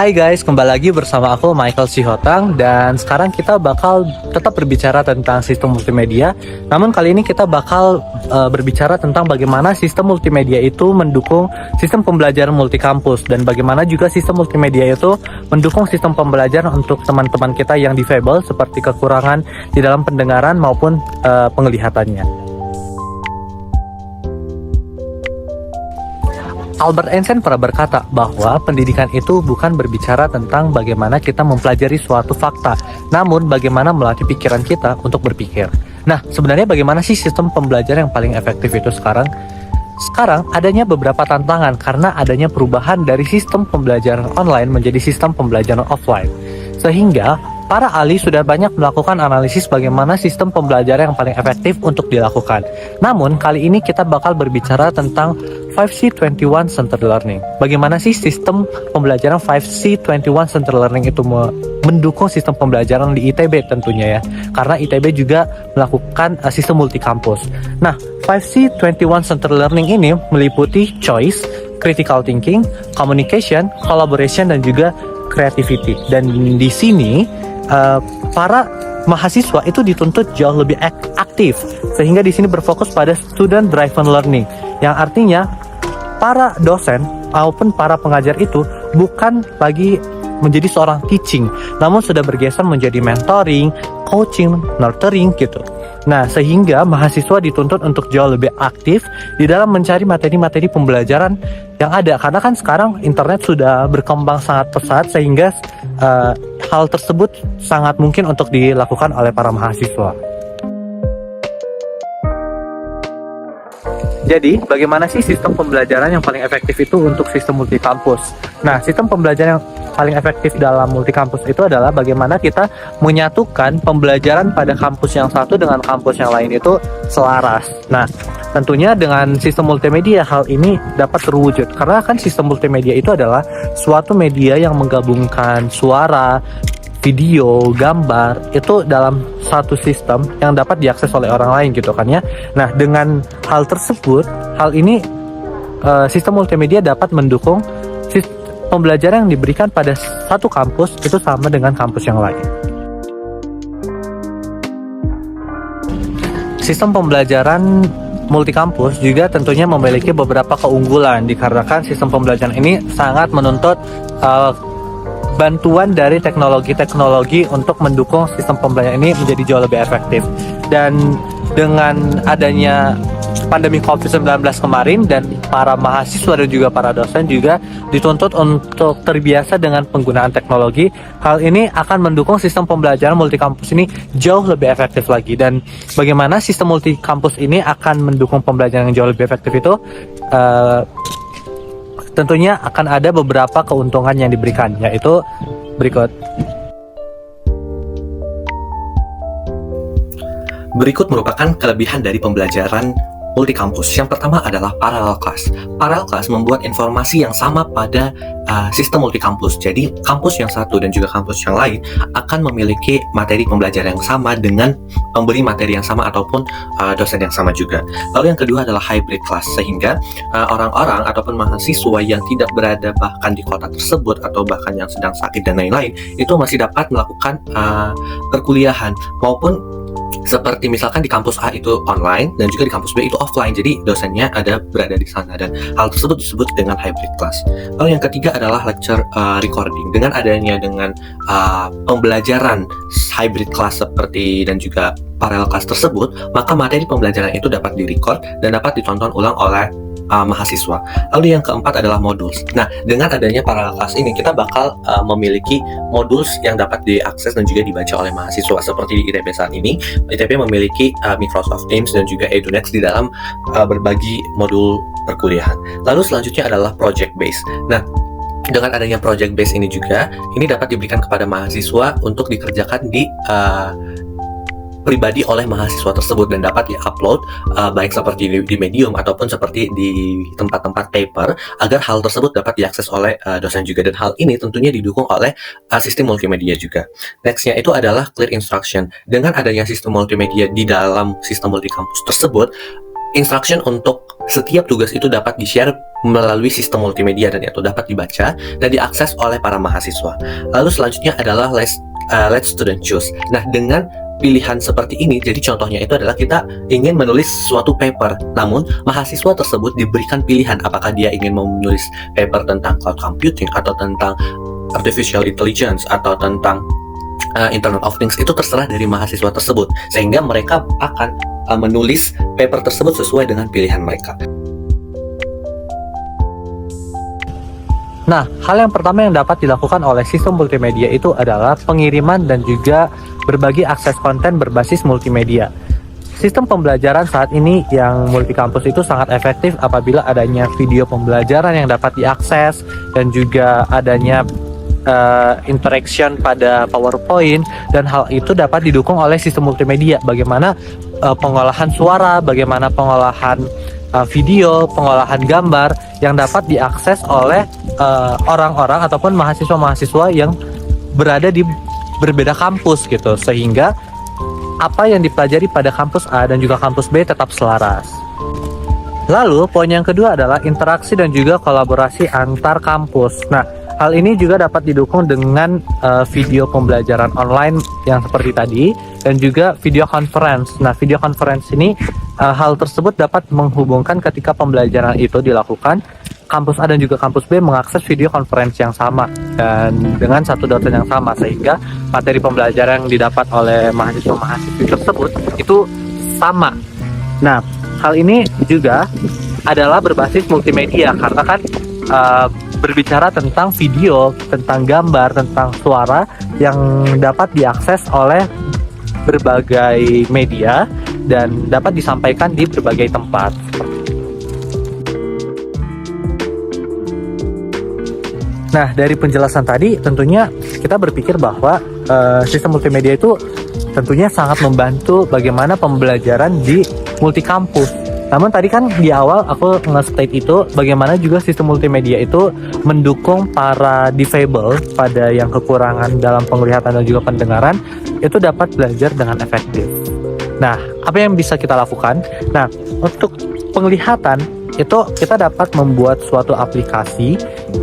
Hai guys, kembali lagi bersama aku Michael Sihotang. Dan sekarang kita bakal tetap berbicara tentang sistem multimedia. Namun kali ini kita bakal berbicara tentang bagaimana sistem multimedia itu mendukung sistem pembelajaran multikampus, dan bagaimana juga sistem multimedia itu mendukung sistem pembelajaran untuk teman-teman kita yang difabel seperti kekurangan di dalam pendengaran maupun penglihatannya. Albert Einstein pernah berkata bahwa pendidikan itu bukan berbicara tentang bagaimana kita mempelajari suatu fakta, namun bagaimana melatih pikiran kita untuk berpikir. Nah, sebenarnya bagaimana sih sistem pembelajaran yang paling efektif itu sekarang? Sekarang adanya beberapa tantangan karena adanya perubahan dari sistem pembelajaran online menjadi sistem pembelajaran offline. Sehingga para ahli sudah banyak melakukan analisis bagaimana sistem pembelajaran yang paling efektif untuk dilakukan. Namun, kali ini kita bakal berbicara tentang 5C21 Centered Learning. Bagaimana sih sistem pembelajaran 5C21 Centered Learning itu mendukung sistem pembelajaran di ITB tentunya ya. Karena ITB juga melakukan sistem multikampus. Nah, 5C21 Centered Learning ini meliputi choice, critical thinking, communication, collaboration, dan juga creativity. Dan di sini para mahasiswa itu dituntut jauh lebih aktif, sehingga di sini berfokus pada student driven learning, yang artinya para dosen maupun para pengajar itu bukan lagi menjadi seorang teaching, namun sudah bergeser menjadi mentoring, coaching, nurturing gitu. Nah, sehingga mahasiswa dituntut untuk jauh lebih aktif di dalam mencari materi-materi pembelajaran yang ada, karena kan sekarang internet sudah berkembang sangat pesat, sehingga hal tersebut sangat mungkin untuk dilakukan oleh para mahasiswa. Jadi, bagaimana sih sistem pembelajaran yang paling efektif itu untuk sistem multikampus? Nah, sistem pembelajaran yang paling efektif dalam multikampus itu adalah bagaimana kita menyatukan pembelajaran pada kampus yang satu dengan kampus yang lain itu selaras. Nah, tentunya dengan sistem multimedia hal ini dapat terwujud, karena kan sistem multimedia itu adalah suatu media yang menggabungkan suara, video, gambar itu dalam satu sistem yang dapat diakses oleh orang lain gitu kan ya. Nah, dengan hal tersebut, hal ini sistem multimedia dapat mendukung pembelajaran yang diberikan pada satu kampus itu sama dengan kampus yang lain. Sistem pembelajaran multikampus juga tentunya memiliki beberapa keunggulan, dikarenakan sistem pembelajaran ini sangat menuntut bantuan dari teknologi-teknologi untuk mendukung sistem pembelajaran ini menjadi jauh lebih efektif. Dan dengan adanya pandemi COVID-19 kemarin, dan para mahasiswa dan juga para dosen juga dituntut untuk terbiasa dengan penggunaan teknologi, hal ini akan mendukung sistem pembelajaran multikampus ini jauh lebih efektif lagi. Dan bagaimana sistem multikampus ini akan mendukung pembelajaran yang jauh lebih efektif itu? Tentunya akan ada beberapa keuntungan yang diberikan, yaitu berikut. Berikut merupakan kelebihan dari pembelajaran multikampus. Yang pertama adalah parallel class. Parallel class membuat informasi yang sama pada sistem multikampus. Jadi kampus yang satu dan juga kampus yang lain akan memiliki materi pembelajaran yang sama dengan pemberi materi yang sama ataupun dosen yang sama juga. Lalu yang kedua adalah hybrid class, sehingga orang-orang ataupun mahasiswa yang tidak berada bahkan di kota tersebut atau bahkan yang sedang sakit dan lain-lain itu masih dapat melakukan perkuliahan, maupun seperti misalkan di kampus A itu online dan juga di kampus B itu offline, jadi dosennya berada di sana, dan hal tersebut disebut dengan hybrid class. Lalu yang ketiga adalah lecture recording. Dengan adanya pembelajaran hybrid class seperti dan juga parallel class tersebut, maka materi pembelajaran itu dapat direcord dan dapat ditonton ulang oleh mahasiswa. Lalu yang keempat adalah modules. Nah, dengan adanya parallel class ini, kita bakal memiliki modules yang dapat diakses dan juga dibaca oleh mahasiswa. Seperti di ITB saat ini, ITB memiliki Microsoft Teams dan juga EduNext di dalam berbagi modul perkuliahan. Lalu selanjutnya adalah project base. Nah, dengan adanya project base ini juga, ini dapat diberikan kepada mahasiswa untuk dikerjakan di pribadi oleh mahasiswa tersebut dan dapat di-upload baik seperti di Medium ataupun seperti di tempat-tempat paper, agar hal tersebut dapat diakses oleh dosen juga, dan hal ini tentunya didukung oleh sistem multimedia juga. Nextnya itu adalah clear instruction. Dengan adanya sistem multimedia di dalam sistem multikampus tersebut, instruction untuk setiap tugas itu dapat di-share melalui sistem multimedia dan itu dapat dibaca dan diakses oleh para mahasiswa. Lalu selanjutnya adalah let student choose. Nah, dengan pilihan seperti ini, jadi contohnya itu adalah kita ingin menulis suatu paper, namun mahasiswa tersebut diberikan pilihan apakah dia ingin menulis paper tentang cloud computing atau tentang artificial intelligence atau tentang Internet of Things. Itu terserah dari mahasiswa tersebut, sehingga mereka akan menulis paper tersebut sesuai dengan pilihan mereka. Nah, hal yang pertama yang dapat dilakukan oleh sistem multimedia itu adalah pengiriman dan juga berbagi akses konten berbasis multimedia. Sistem pembelajaran saat ini yang multi kampus itu sangat efektif apabila adanya video pembelajaran yang dapat diakses dan juga adanya interaction pada PowerPoint, dan hal itu dapat didukung oleh sistem multimedia. Bagaimana pengolahan suara, bagaimana pengolahan video, pengolahan gambar yang dapat diakses oleh orang-orang ataupun mahasiswa-mahasiswa yang berada di berbeda kampus gitu, sehingga apa yang dipelajari pada kampus A dan juga kampus B tetap selaras. Lalu poin yang kedua adalah interaksi dan juga kolaborasi antar kampus. Nah, hal ini juga dapat didukung dengan video pembelajaran online yang seperti tadi dan juga video conference. Nah, video conference ini hal tersebut dapat menghubungkan ketika pembelajaran itu dilakukan, kampus A dan juga kampus B mengakses video conference yang sama dan dengan satu dosen yang sama, sehingga materi pembelajaran yang didapat oleh mahasiswa-mahasiswi tersebut itu sama. Nah, hal ini juga adalah berbasis multimedia karena kan berbicara tentang video, tentang gambar, tentang suara yang dapat diakses oleh berbagai media dan dapat disampaikan di berbagai tempat. Nah, dari penjelasan tadi tentunya kita berpikir bahwa sistem multimedia itu tentunya sangat membantu bagaimana pembelajaran di multi kampus. Namun tadi kan di awal aku nge-state itu bagaimana juga sistem multimedia itu mendukung para difabel pada yang kekurangan dalam penglihatan dan juga pendengaran itu dapat belajar dengan efektif. Nah, apa yang bisa kita lakukan? Nah, untuk penglihatan itu kita dapat membuat suatu aplikasi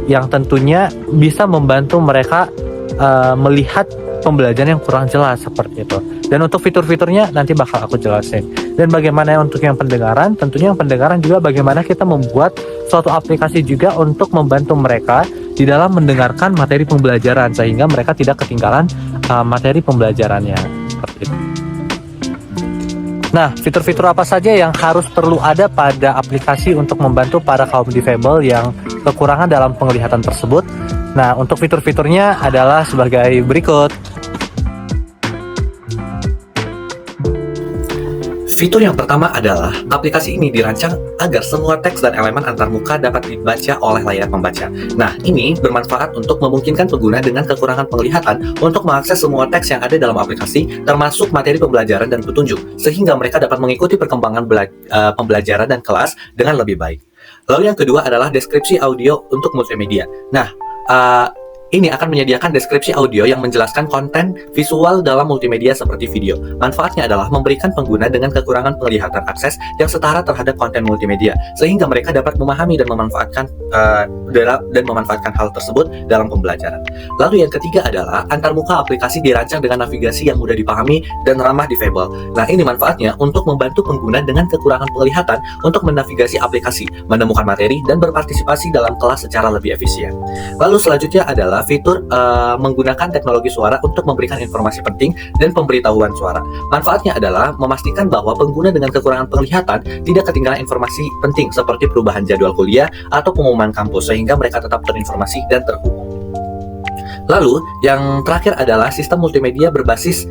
yang tentunya bisa membantu mereka melihat pembelajaran yang kurang jelas seperti itu. Dan untuk fitur-fiturnya nanti bakal aku jelasin. Dan bagaimana untuk yang pendengaran, tentunya yang pendengaran juga bagaimana kita membuat suatu aplikasi juga untuk membantu mereka di dalam mendengarkan materi pembelajaran sehingga mereka tidak ketinggalan materi pembelajarannya seperti itu. Nah, fitur-fitur apa saja yang harus perlu ada pada aplikasi untuk membantu para kaum difabel yang kekurangan dalam penglihatan tersebut? Nah, untuk fitur-fiturnya adalah sebagai berikut. Fitur yang pertama adalah aplikasi ini dirancang agar semua teks dan elemen antarmuka dapat dibaca oleh layar pembaca. Nah, ini bermanfaat untuk memungkinkan pengguna dengan kekurangan penglihatan untuk mengakses semua teks yang ada dalam aplikasi, termasuk materi pembelajaran dan petunjuk, sehingga mereka dapat mengikuti perkembangan pembelajaran dan kelas dengan lebih baik. Lalu yang kedua adalah deskripsi audio untuk multimedia. Nah, ini akan menyediakan deskripsi audio yang menjelaskan konten visual dalam multimedia seperti video. Manfaatnya adalah memberikan pengguna dengan kekurangan penglihatan akses yang setara terhadap konten multimedia, sehingga mereka dapat memahami dan memanfaatkan hal tersebut dalam pembelajaran. Lalu yang ketiga adalah antarmuka aplikasi dirancang dengan navigasi yang mudah dipahami dan ramah difabel. Nah, ini manfaatnya untuk membantu pengguna dengan kekurangan penglihatan untuk menavigasi aplikasi, menemukan materi, dan berpartisipasi dalam kelas secara lebih efisien. Lalu selanjutnya adalah fitur menggunakan teknologi suara untuk memberikan informasi penting dan pemberitahuan suara. Manfaatnya adalah memastikan bahwa pengguna dengan kekurangan penglihatan tidak ketinggalan informasi penting seperti perubahan jadwal kuliah atau pengumuman kampus, sehingga mereka tetap terinformasi dan terhubung. Lalu, yang terakhir adalah sistem multimedia berbasis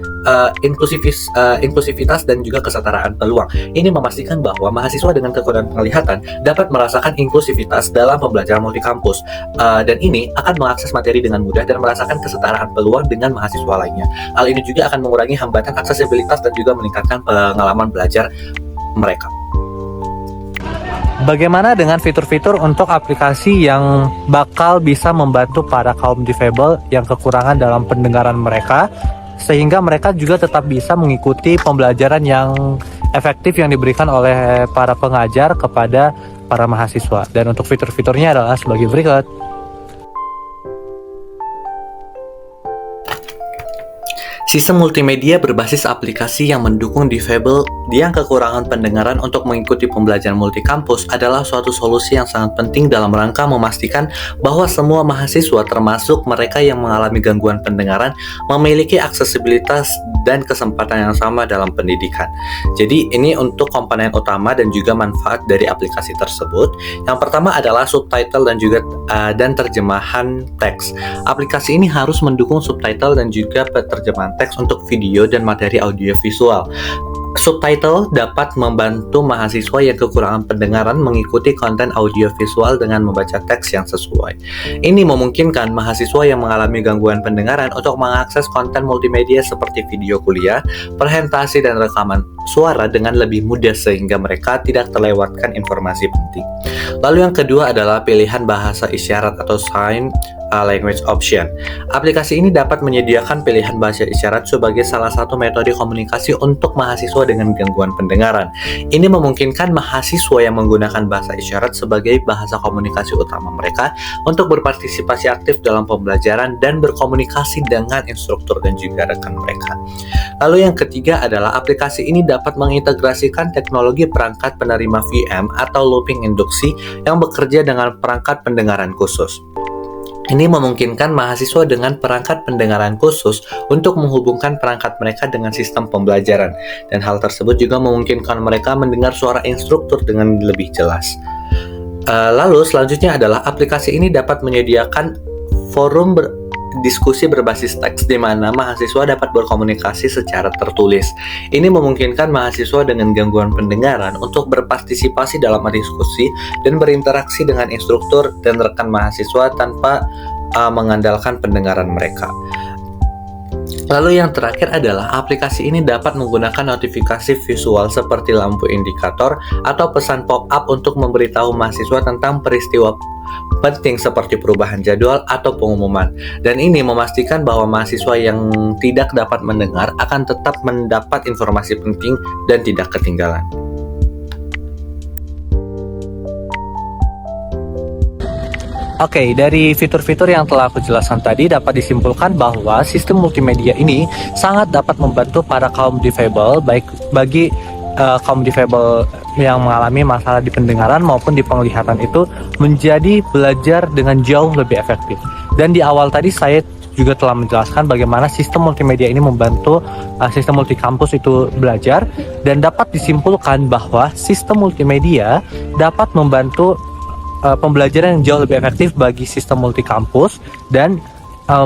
inklusivitas dan juga kesetaraan peluang. Ini memastikan bahwa mahasiswa dengan kekurangan penglihatan dapat merasakan inklusivitas dalam pembelajaran multikampus, dan ini akan mengakses materi dengan mudah dan merasakan kesetaraan peluang dengan mahasiswa lainnya. Hal ini juga akan mengurangi hambatan aksesibilitas dan juga meningkatkan pengalaman belajar mereka. Bagaimana dengan fitur-fitur untuk aplikasi yang bakal bisa membantu para kaum difabel yang kekurangan dalam pendengaran mereka, sehingga mereka juga tetap bisa mengikuti pembelajaran yang efektif yang diberikan oleh para pengajar kepada para mahasiswa. Dan untuk fitur-fiturnya adalah sebagai berikut. Sistem multimedia berbasis aplikasi yang mendukung difabel yang kekurangan pendengaran untuk mengikuti pembelajaran multikampus adalah suatu solusi yang sangat penting dalam rangka memastikan bahwa semua mahasiswa termasuk mereka yang mengalami gangguan pendengaran memiliki aksesibilitas dan kesempatan yang sama dalam pendidikan. Jadi ini untuk komponen utama dan juga manfaat dari aplikasi tersebut. Yang pertama adalah subtitle dan juga terjemahan teks. Aplikasi ini harus mendukung subtitle dan juga terjemahan teks untuk video dan materi audiovisual. Subtitle dapat membantu mahasiswa yang kekurangan pendengaran mengikuti konten audiovisual dengan membaca teks yang sesuai. Ini memungkinkan mahasiswa yang mengalami gangguan pendengaran untuk mengakses konten multimedia seperti video kuliah, presentasi, dan rekaman suara dengan lebih mudah sehingga mereka tidak terlewatkan informasi penting. Lalu yang kedua adalah pilihan bahasa isyarat atau sign language option. Aplikasi ini dapat menyediakan pilihan bahasa isyarat sebagai salah satu metode komunikasi untuk mahasiswa dengan gangguan pendengaran. Ini memungkinkan mahasiswa yang menggunakan bahasa isyarat sebagai bahasa komunikasi utama mereka untuk berpartisipasi aktif dalam pembelajaran dan berkomunikasi dengan instruktur dan juga rekan mereka. Lalu yang ketiga adalah aplikasi ini dapat mengintegrasikan teknologi perangkat penerima VM atau looping induksi yang bekerja dengan perangkat pendengaran khusus. Ini memungkinkan mahasiswa dengan perangkat pendengaran khusus untuk menghubungkan perangkat mereka dengan sistem pembelajaran, dan hal tersebut juga memungkinkan mereka mendengar suara instruktur dengan lebih jelas. Lalu selanjutnya adalah aplikasi ini dapat menyediakan forum diskusi berbasis teks di mana mahasiswa dapat berkomunikasi secara tertulis. Ini memungkinkan mahasiswa dengan gangguan pendengaran untuk berpartisipasi dalam diskusi dan berinteraksi dengan instruktur dan rekan mahasiswa tanpa mengandalkan pendengaran mereka. Lalu yang terakhir adalah aplikasi ini dapat menggunakan notifikasi visual seperti lampu indikator atau pesan pop-up untuk memberitahu mahasiswa tentang peristiwa penting seperti perubahan jadwal atau pengumuman. Dan ini memastikan bahwa mahasiswa yang tidak dapat mendengar akan tetap mendapat informasi penting dan tidak ketinggalan. Oke, dari fitur-fitur yang telah aku jelaskan tadi dapat disimpulkan bahwa sistem multimedia ini sangat dapat membantu para kaum difabel, baik bagi kaum difabel yang mengalami masalah di pendengaran maupun di penglihatan itu menjadi belajar dengan jauh lebih efektif. Dan di awal tadi saya juga telah menjelaskan bagaimana sistem multimedia ini membantu sistem multikampus itu belajar, dan dapat disimpulkan bahwa sistem multimedia dapat membantu pembelajaran yang jauh lebih efektif bagi sistem multikampus dan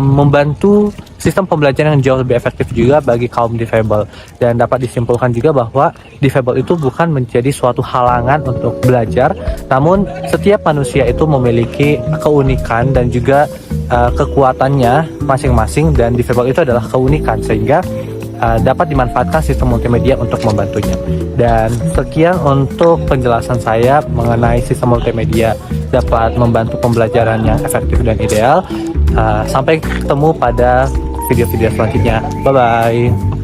membantu sistem pembelajaran yang jauh lebih efektif juga bagi kaum difabel. Dan dapat disimpulkan juga bahwa difabel itu bukan menjadi suatu halangan untuk belajar, namun setiap manusia itu memiliki keunikan dan juga kekuatannya masing-masing, dan difabel itu adalah keunikan sehingga dapat dimanfaatkan sistem multimedia untuk membantunya. Dan sekian untuk penjelasan saya mengenai sistem multimedia dapat membantu pembelajaran yang efektif dan ideal. Sampai ketemu pada video-video selanjutnya. Bye-bye.